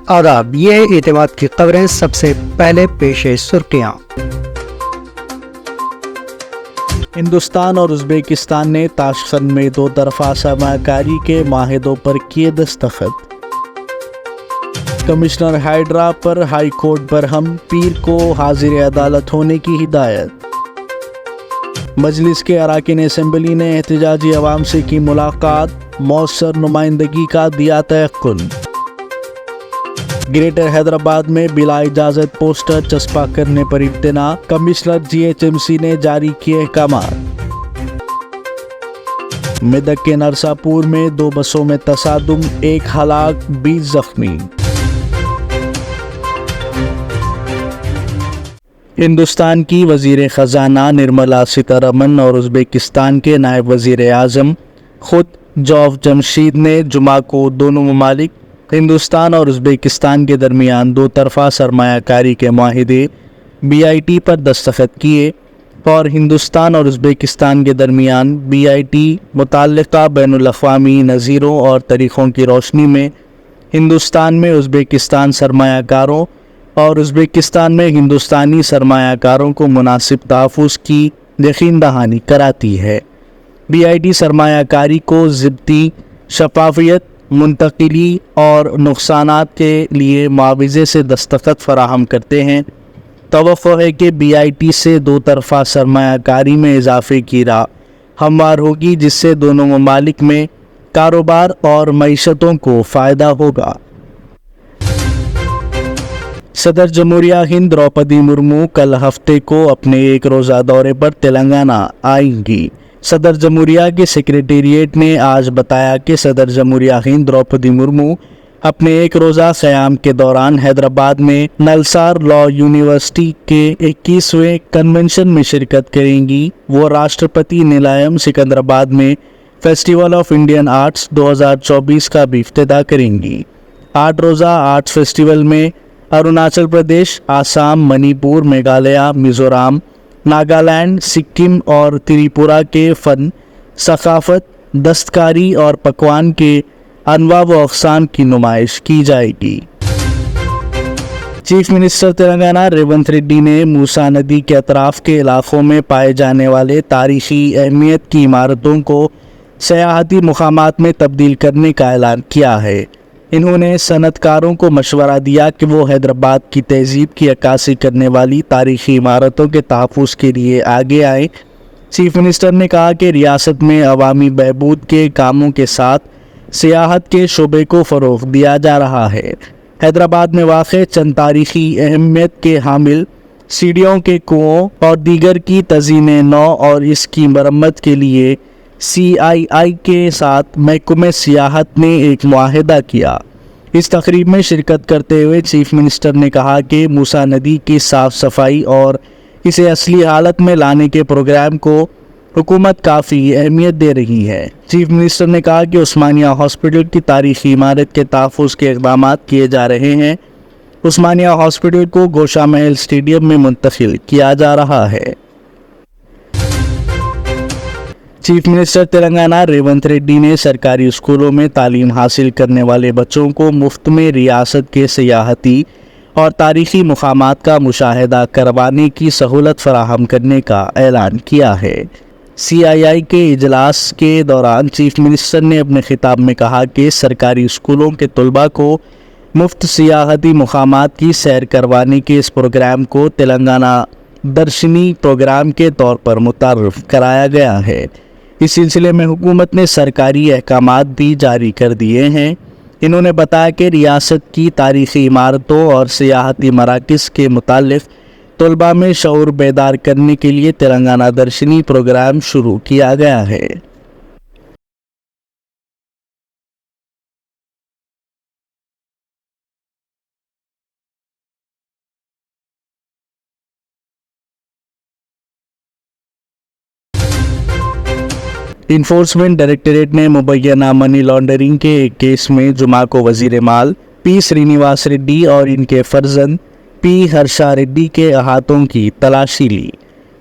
آداب، یہ ہے اعتماد کی خبریں۔ سب سے پہلے پیش سرخیاں۔ ہندوستان اور ازبیکستان نے تاشقند میں دو طرفہ سرمایہ کاری کے معاہدوں پر کیے دستخط۔ کمشنر ہائیڈرا پر ہائی کورٹ برہم، پیر کو حاضر عدالت ہونے کی ہدایت۔ مجلس کے اراکین اسمبلی نے احتجاجی عوام سے کی ملاقات، مؤثر نمائندگی کا دیا تیقن۔ گریٹر حیدرآباد میں بلا اجازت پوسٹر چسپاں کرنے پر امتناع، کمشنر GHMC نے جاری کیے احکامات۔ میدک کے نرساپور میں دو بسوں میں تصادم، 1 ہلاک 20 زخمی۔ ہندوستان کی وزیر خزانہ نرملا سیتارمن اور ازبیکستان کے نائب وزیر اعظم خود جوف جمشید نے جمعہ کو دونوں ممالک ہندوستان اور ازبیکستان کے درمیان دو طرفہ سرمایہ کاری کے معاہدے BIT پر دستخط کیے اور ہندوستان اور ازبیکستان کے درمیان BIT متعلقہ بین الاقوامی نظیروں اور طریقوں کی روشنی میں ہندوستان میں ازبیکستان سرمایہ کاروں اور ازبیکستان میں ہندوستانی سرمایہ کاروں کو مناسب تحفظ کی یقین دہانی کراتی ہے۔ BIT سرمایہ کاری کو ضبطی، شفافیت، منتقلی اور نقصانات کے لیے معاوضے سے دستخط فراہم کرتے ہیں۔ توقع ہے کہ BIT سے دو طرفہ سرمایہ کاری میں اضافے کی راہ ہموار ہوگی، جس سے دونوں ممالک میں کاروبار اور معیشتوں کو فائدہ ہوگا۔ صدر جمہوریہ ہند دروپدی مرمو کل ہفتے کو اپنے ایک روزہ دورے پر تلنگانہ آئیں گی۔ صدر جمہوریہ کے سیکریٹریٹ نے آج بتایا کہ صدر جمہوریہ ہند دروپدی مرمو اپنے ایک روزہ قیام کے دوران حیدرآباد میں نلسار لا یونیورسٹی کے 21ویں کنونشن میں شرکت کریں گی۔ وہ راشٹرپتی نیلائم سکندرآباد میں فیسٹیول آف انڈین آرٹس 2024 کا بھی افتتاح کریں گی۔ 8 روزہ آرٹس فیسٹیول میں اروناچل پردیش، آسام، منی پور، میگھالیہ، میزورام، ناگالینڈ، سکم اور تریپورہ کے فن، ثقافت، دستکاری اور پکوان کے انواع و اقسام کی نمائش کی جائے گی۔ چیف منسٹر تلنگانہ ریونت ریڈی نے موسیٰ ندی کے اطراف کے علاقوں میں پائے جانے والے تاریخی اہمیت کی عمارتوں کو سیاحتی مقامات میں تبدیل کرنے کا اعلان کیا ہے۔ انہوں نے صنعت کاروں کو مشورہ دیا کہ وہ حیدرآباد کی تہذیب کی عکاسی کرنے والی تاریخی عمارتوں کے تحفظ کے لیے آگے آئیں۔ چیف منسٹر نے کہا کہ ریاست میں عوامی بہبود کے کاموں کے ساتھ سیاحت کے شعبے کو فروغ دیا جا رہا ہے۔ حیدرآباد میں واقع چند تاریخی اہمیت کے حامل سیڑھیوں کے کنوؤں اور دیگر کی تزئین نو اور اس کی مرمت کے لیے CII کے ساتھ محکمہ سیاحت نے ایک معاہدہ کیا۔ اس تقریب میں شرکت کرتے ہوئے چیف منسٹر نے کہا کہ موسیٰ ندی کی صاف صفائی اور اسے اصلی حالت میں لانے کے پروگرام کو حکومت کافی اہمیت دے رہی ہے۔ چیف منسٹر نے کہا کہ عثمانیہ ہاسپٹل کی تاریخی عمارت کے تحفظ کے اقدامات کیے جا رہے ہیں۔ عثمانیہ ہاسپٹل کو گوشہ محل اسٹیڈیم میں منتقل کیا جا رہا ہے۔ چیف منسٹر تلنگانہ ریونت ریڈی نے سرکاری اسکولوں میں تعلیم حاصل کرنے والے بچوں کو مفت میں ریاست کے سیاحتی اور تاریخی مقامات کا مشاہدہ کروانے کی سہولت فراہم کرنے کا اعلان کیا ہے۔ CII کے اجلاس کے دوران چیف منسٹر نے اپنے خطاب میں کہا کہ سرکاری اسکولوں کے طلباء کو مفت سیاحتی مقامات کی سیر کروانے کے اس پروگرام کو تلنگانہ درشنی پروگرام کے طور پر متعارف کرایا گیا ہے۔ اس سلسلے میں حکومت نے سرکاری احکامات بھی جاری کر دیے ہیں۔ انہوں نے بتایا کہ ریاست کی تاریخی عمارتوں اور سیاحتی مراکز کے متعلق طلباء میں شعور بیدار کرنے کے لیے تلنگانہ درشنی پروگرام شروع کیا گیا ہے۔ انفورسمنٹ ڈائریکٹوریٹ نے مبینہ منی لانڈرنگ کے ایک کیس میں جمعہ کو وزیر مال P سرینیواس ریڈی اور ان کے فرزند P ہرشا ریڈی کے احاطوں کی تلاشی لی۔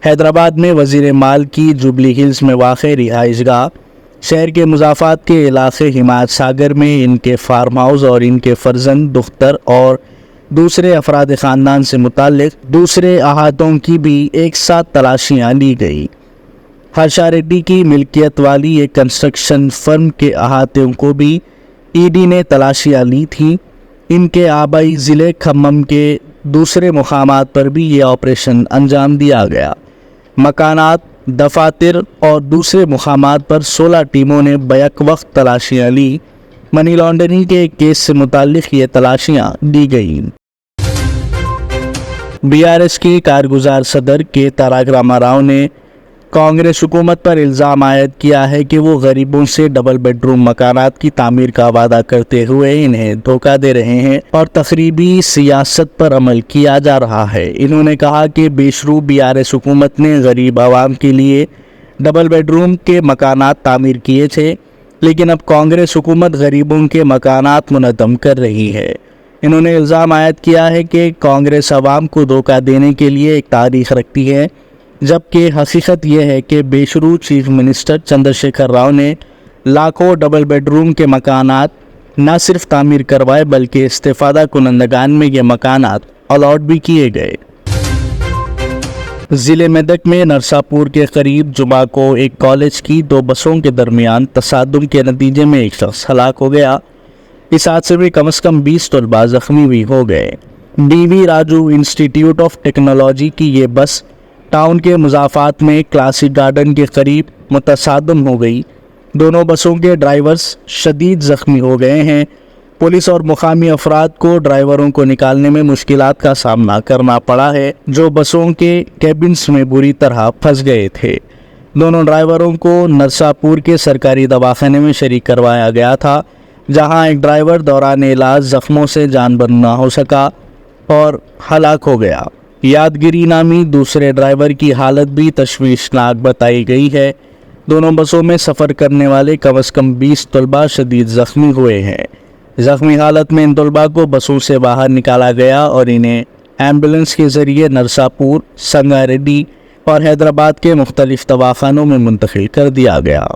حیدرآباد میں وزیر مال کی جوبلی ہلز میں واقع رہائش گاہ شہر کے مضافات کے علاقے حمایت ساگر میں ان کے فارم ہاؤس اور ان کے فرزند، دختر اور دوسرے افراد خاندان سے متعلق دوسرے احاطوں کی بھی ایک ساتھ تلاشیاں لی گئی۔ ہرشا ریڈی کی ملکیت والی ایک کنسٹرکشن فرم کے احاطوں کو بھی ای ڈی نے تلاشیاں لی تھیں۔ ان کے آبائی ضلع کھمم کے دوسرے مقامات پر بھی یہ آپریشن انجام دیا گیا۔ مکانات، دفاتر اور دوسرے مقامات پر 16 ٹیموں نے بیک وقت تلاشیاں لی۔ منی لانڈرنگ کے ایک کیس سے متعلق یہ تلاشیاں دی گئیں۔ بی آر ایس کے کارگزار صدر کے تارک راما راؤ نے کانگریس حکومت پر الزام عائد کیا ہے کہ وہ غریبوں سے ڈبل بیڈ روم مکانات کی تعمیر کا وعدہ کرتے ہوئے انہیں دھوکہ دے رہے ہیں اور تخریبی سیاست پر عمل کیا جا رہا ہے۔ انہوں نے کہا کہ بے شروع بی آر ایس حکومت نے غریب عوام کے لیے ڈبل بیڈ روم کے مکانات تعمیر کیے تھے، لیکن اب کانگریس حکومت غریبوں کے مکانات منہدم کر رہی ہے۔ انہوں نے الزام عائد کیا ہے کہ کانگریس عوام کو دھوکہ دینے کے لیے ایک تاریخ رکھتی ہے، جبکہ حقیقت یہ ہے کہ بے شروع چیف منسٹر چندر شیکھر راؤ نے لاکھوں ڈبل بیڈ روم کے مکانات نہ صرف تعمیر کروائے بلکہ استفادہ کنندگان میں یہ مکانات الاٹ بھی کیے گئے۔ ضلع میدک میں نرساپور کے قریب جمعہ کو ایک کالج کی 2 بسوں کے درمیان تصادم کے نتیجے میں ایک شخص ہلاک ہو گیا۔ اس حادثے میں کم از کم 20 طلباء زخمی بھی ہو گئے۔ ڈی وی راجو انسٹی ٹیوٹ آف ٹیکنالوجی کی یہ بس ٹاؤن کے مضافات میں کلاسک گارڈن کے قریب متصادم ہو گئی۔ دونوں بسوں کے ڈرائیورز شدید زخمی ہو گئے ہیں۔ پولیس اور مقامی افراد کو ڈرائیوروں کو نکالنے میں مشکلات کا سامنا کرنا پڑا ہے، جو بسوں کے کیبنز میں بری طرح پھنس گئے تھے۔ دونوں ڈرائیوروں کو نرساپور کے سرکاری دواخانے میں شریک کروایا گیا تھا، جہاں ایک ڈرائیور دوران علاج زخموں سے جان بر نہ ہو سکا اور ہلاک ہو گیا۔ یادگیری نامی دوسرے ڈرائیور کی حالت بھی تشویشناک بتائی گئی ہے۔ دونوں بسوں میں سفر کرنے والے کم از کم 20 طلباء شدید زخمی ہوئے ہیں۔ زخمی حالت میں ان طلباء کو بسوں سے باہر نکالا گیا اور انہیں ایمبولنس کے ذریعے نرساپور، سنگا ریڈی اور حیدرآباد کے مختلف دواخانوں میں منتقل کر دیا گیا۔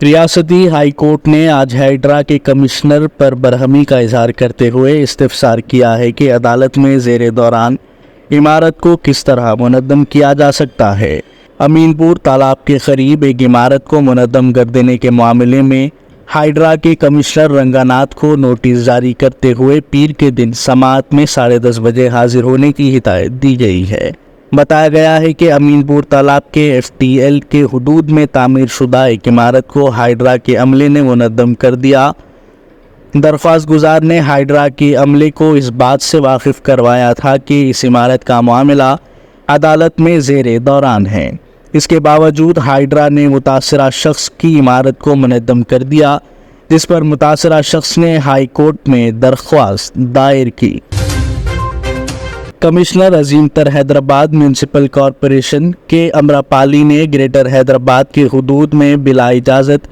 ریاستی ہائی کورٹ نے آج ہائیڈرا کے کمشنر پر برہمی کا اظہار کرتے ہوئے استفسار کیا ہے کہ عدالت میں زیر دوران عمارت کو کس طرح منہدم کیا جا سکتا ہے۔ امین پور تالاب کے قریب ایک عمارت کو منہدم کر دینے کے معاملے میں ہائیڈرا کے کمشنر رنگاناتھ کو نوٹس جاری کرتے ہوئے پیر کے دن سماعت میں 10:30 بجے حاضر ہونے کی ہدایت دی گئی ہے۔ بتایا گیا ہے کہ امین پور تالاب کے ایف ٹی ایل کے حدود میں تعمیر شدہ ایک عمارت کو ہائیڈرا کے عملے نے منہدم کر دیا۔ درخواست گزار نے ہائیڈرا کے عملے کو اس بات سے واقف کروایا تھا کہ اس عمارت کا معاملہ عدالت میں زیر دوران ہے۔ اس کے باوجود ہائیڈرا نے متاثرہ شخص کی عمارت کو منہدم کر دیا، جس پر متاثرہ شخص نے ہائی کورٹ میں درخواست دائر کی۔ کمشنر عظیم تر حیدرآباد میونسپل کارپوریشن کے امرپالی نے گریٹر حیدرآباد کے حدود میں بلا اجازت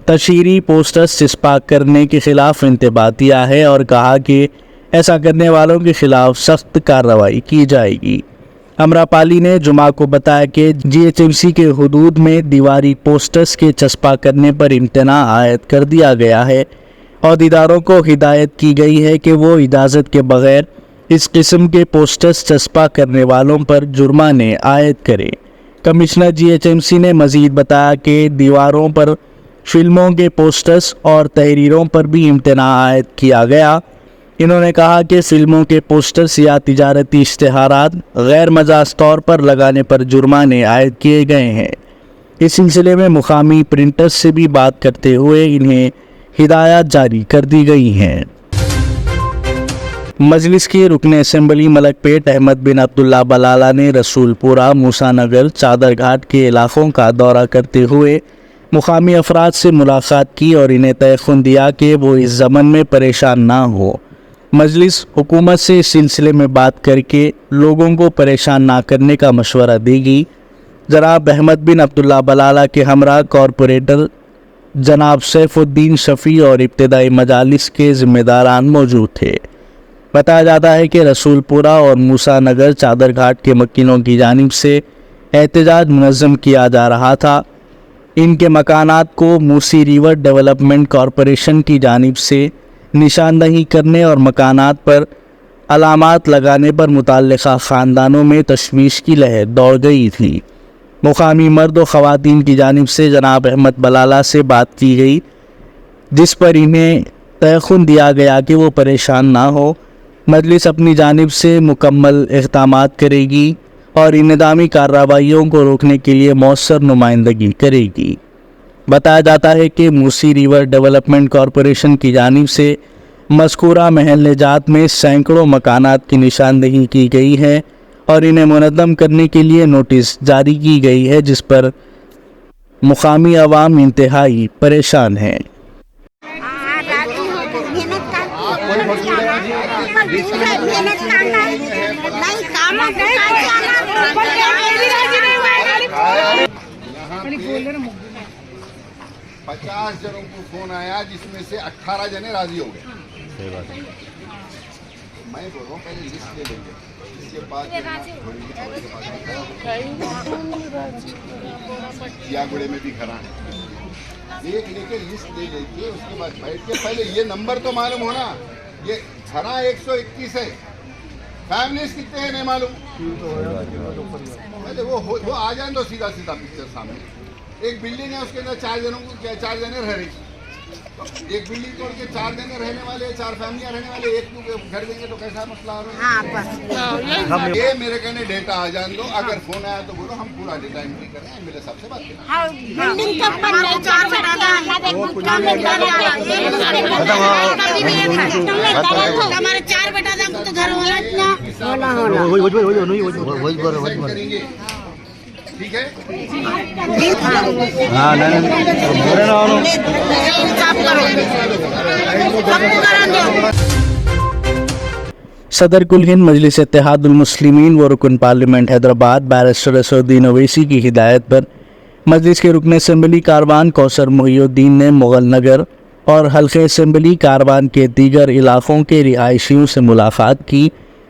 تشہیری پوسٹرز چسپاں کرنے کے خلاف انتباہ دیا ہے اور کہا کہ ایسا کرنے والوں کے خلاف سخت کارروائی کی جائے گی۔ امرپالی نے جمعہ کو بتایا کہ جی ایچ ایم سی کے حدود میں دیواری پوسٹرز کے چسپاں کرنے پر امتناع عائد کر دیا گیا ہے اور اداروں کو ہدایت کی گئی ہے کہ وہ اجازت کے بغیر اس قسم کے پوسٹرز چسپاں کرنے والوں پر جرمانے عائد کریں۔ Commissioner G H M C نے مزید بتایا کہ دیواروں پر فلموں کے پوسٹرز اور تحریروں پر بھی امتناع عائد کیا گیا۔ انہوں نے کہا کہ فلموں کے پوسٹرز یا تجارتی اشتہارات غیر مجاز طور پر لگانے پر جرمانے عائد کیے گئے ہیں۔ اس سلسلے میں مقامی پرنٹرز سے بھی بات کرتے ہوئے انہیں ہدایات جاری کر دی گئی ہیں۔ مجلس کے رکن اسمبلی ملک پیٹ احمد بن عبداللہ بلالہ نے رسول پورہ، موسیٰ نگر، چادر گھاٹ کے علاقوں کا دورہ کرتے ہوئے مقامی افراد سے ملاقات کی اور انہیں تیقن دیا کہ وہ اس ضمن میں پریشان نہ ہو۔ مجلس حکومت سے اس سلسلے میں بات کر کے لوگوں کو پریشان نہ کرنے کا مشورہ دے گی۔ جناب احمد بن عبداللہ بلالہ کے ہمراہ کارپوریٹر جناب سیف الدین شفیع اور ابتدائی مجالس کے ذمہ داران موجود تھے۔ بتایا جاتا ہے کہ رسول پورہ اور موسیٰ نگر چادر گھاٹ کے مکینوں کی جانب سے احتجاج منظم کیا جا رہا تھا۔ ان کے مکانات کو موسی ریور ڈیولپمنٹ کارپوریشن کی جانب سے نشاندہی کرنے اور مکانات پر علامات لگانے پر متعلقہ خاندانوں میں تشویش کی لہر دوڑ گئی تھی۔ مقامی مرد و خواتین کی جانب سے جناب احمد بلالہ سے بات کی گئی، جس پر انہیں تیقن دیا گیا کہ وہ پریشان نہ ہو، مجلس اپنی جانب سے مکمل اقدامات کرے گی اور انہدامی کارروائیوں کو روکنے کے لیے مؤثر نمائندگی کرے گی۔ بتایا جاتا ہے کہ موسی ریور ڈیولپمنٹ کارپوریشن کی جانب سے مذکورہ محلہ جات میں سینکڑوں مکانات کی نشاندہی کی گئی ہے اور انہیں منظم کرنے کے لیے نوٹس جاری کی گئی ہے، جس پر مقامی عوام انتہائی پریشان ہیں۔ پچاس جنوں کو فون آیا جس میں سے 18 جنے راضی ہو گئے۔ میں بول رہا ہوں پہلے لسٹ لے لیں گے، اس کے بعد یا گڑے میں بھی کھڑا ہے، دیکھ لے کے لسٹ لے لے کے اس کے بعد بیٹھ کے پہلے یہ نمبر تو معلوم ہونا، یہ گھرا 121 ہے، فیملیز کتنے ہیں نہیں معلوم، پہلے وہ آ جائیں تو سیدھا سیدھا پکچر سامنے۔ ایک بلڈنگ ہے، اس کے اندر 4 جنوں کو 4 جنے رہ رہی، ایک بلڈنگ توڑ کے 4 جنے رہنے والے، 4 فیملیاں رہنے والے، ایک کو گھر دیں گے تو کیسا مسئلہ آ رہا ہے؟ یہ میرے کہنے ڈیٹا آ جان دو، اگر فون آیا تو بولو ہم پورا ڈیٹا انٹری کر رہے ہیں، میرے صاحب سے بات کریں گے، ٹھیک ہے؟ صدر کل ہند مجلس اتحاد المسلمین و رکن پارلیمنٹ حیدرآباد بیرسٹر اسدالدین اویسی کی ہدایت پر مجلس کے رکن اسمبلی کاروان کوثر محی الدین نے مغل نگر اور حلقہ اسمبلی کاروان کے دیگر علاقوں کے رہائشیوں سے ملاقات کی،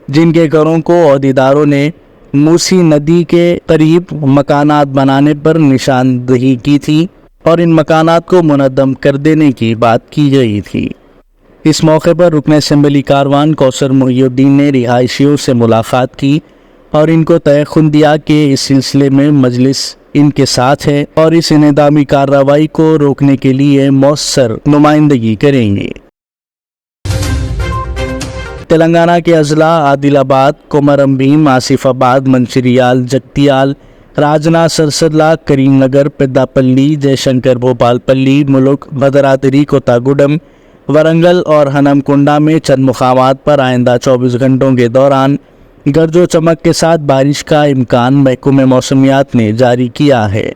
جن کے گھروں کو عہدیداروں نے موسی ندی کے قریب مکانات بنانے پر نشاندہی کی تھی اور ان مکانات کو منظم کر دینے کی بات کی گئی تھی۔ اس موقع پر رکن اسمبلی کاروان کوثر محی الدین نے رہائشیوں سے ملاقات کی اور ان کو تیقن دیا کہ اس سلسلے میں مجلس ان کے ساتھ ہے اور اس انہدامی کارروائی کو روکنے کے لیے مؤثر نمائندگی کریں گے۔ تلنگانہ کے اضلاع عادل آباد، کومرم بھیم، آصف آباد، منچریال، جگتیال، راجنا، سرسلہ، کریم نگر، پیدا پلی، جے شنکر بھوپال پلی، ملک، بھدراتری، کوتاگوڈم، ورنگل اور ہنم کنڈا میں چند مقامات پر آئندہ 24 گھنٹوں کے دوران گرج و چمک کے ساتھ بارش کا امکان محکمہ موسمیات نے جاری کیا ہے۔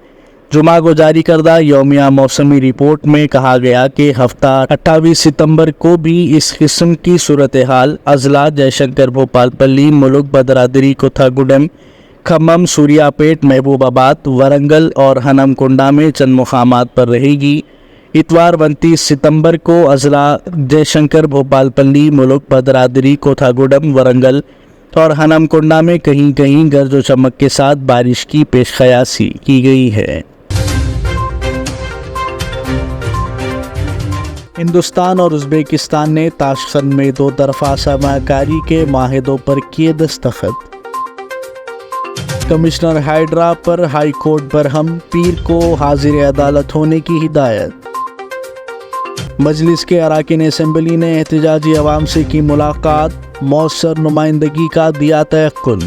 جمعہ کو جاری کردہ یومیہ موسمی رپورٹ میں کہا گیا کہ ہفتہ 28 ستمبر کو بھی اس قسم کی صورتحال اضلاع جے شنکر بھوپال پلی، ملک، بھدراتری، کوتھاگوڈم، کھمم، سوریا پیٹ، محبوب آباد، ورنگل اور ہنم کنڈا میں چند مقامات پر رہے گی۔ اتوار 29 ستمبر کو اضلاع جے شنکر بھوپال پلی، ملک، بھدراتری، کوتھاگوڈم، ورنگل اور ہنم کنڈا میں کہیں کہیں گرج و چمک کے ساتھ بارش کی پیش قیاسی کی گئی ہے۔ ہندوستان اور ازبیکستان نے تاشقند میں 2 طرفہ سرمایہ کاری کے معاہدوں پر کیے دستخط۔ کمشنر ہائیڈرا پر ہائی کورٹ برہم، پیر کو حاضر عدالت ہونے کی ہدایت۔ مجلس کے اراکین اسمبلی نے احتجاجی عوام سے کی ملاقات، مؤثر نمائندگی کا دیا تیقن۔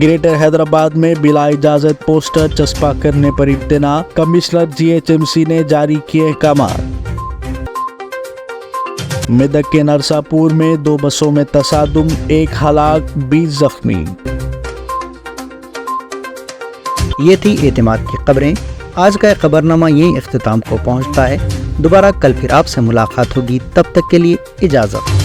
گریٹر حیدرآباد میں بلا اجازت پوسٹر چسپاں کرنے پر امتناع، کمشنر GHMC نے جاری کیے احکامات۔ میدک کے نرساپور میں 2 بسوں میں تصادم، 1 ہلاک، 20 زخمی۔ یہ تھی اعتماد کی خبریں۔ آج کا خبرنامہ یہیں اختتام کو پہنچتا ہے۔ دوبارہ کل پھر آپ سے ملاقات ہوگی، تب تک کے لیے اجازت۔